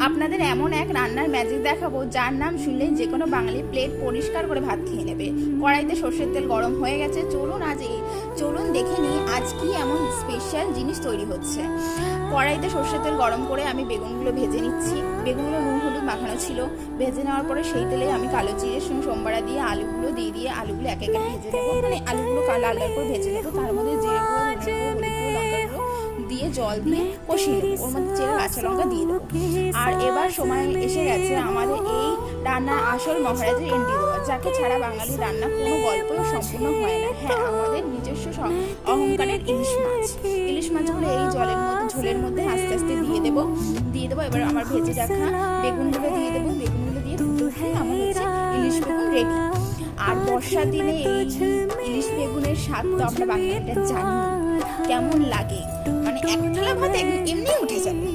আপনাদের এমন এক রান্নার ম্যাজিক দেখাবো যার নাম শুনলেই যে কোনো বাঙালি প্লেট পরিষ্কার করে ভাত খেয়ে নেবে। কড়াইতে সর্ষের তেল গরম হয়ে গেছে, চলুন দেখে নিই আজ কি এমন স্পেশাল জিনিস তৈরি হচ্ছে। কড়াইতে সর্ষের তেল গরম করে আমি বেগুনগুলো ভেজে নিচ্ছি। বেগুনগুলো নুন হলুদ মাখানো ছিল। ভেজে নেওয়ার পরে সেই তেলে আমি কালো জিরে সোমবারা দিয়ে আলুগুলো দিয়ে আলুগুলো এক এক ভেজে নেবো, মানে আলুগুলো লাল লাল করে ভেজে নেবো। তার মধ্যে জিরে গুঁড়ো, ধনে গুঁড়ো, হলুদ গুঁড়ো, লঙ্কা গুঁড়ো দিয়ে জল দিয়ে কষিয়ে নেবো। ওর মধ্যে চেরা কাঁচা লঙ্কা দিয়ে দেবো। আর এবার সময় এসে গেছে আমাদের এই রান্নার আসল মহারাজের এন্ট্রি দেওয়া, যাকে ছাড়া বাঙালি রান্না কোনো গল্পই সম্পূর্ণ হয় না। হ্যাঁ, আমাদের নিজস্ব অহংকারের ইলিশ মাছগুলো এই ঝোলের মধ্যে আস্তে আস্তে দিয়ে দেবো। এবার আমার ভেজে রাখা বেগুনগুলো দিয়ে দেবো। বেগুনগুলো দিয়ে ফুটে আমার হচ্ছে ইলিশ বেগুন রেডি। আর বর্ষার দিনে এই ইলিশ বেগুনের স্বাদ তো আমরা বাঙালিরা জানি কেমন লাগে, মানে এক থালা ভাত এমনি উঠে যাবে।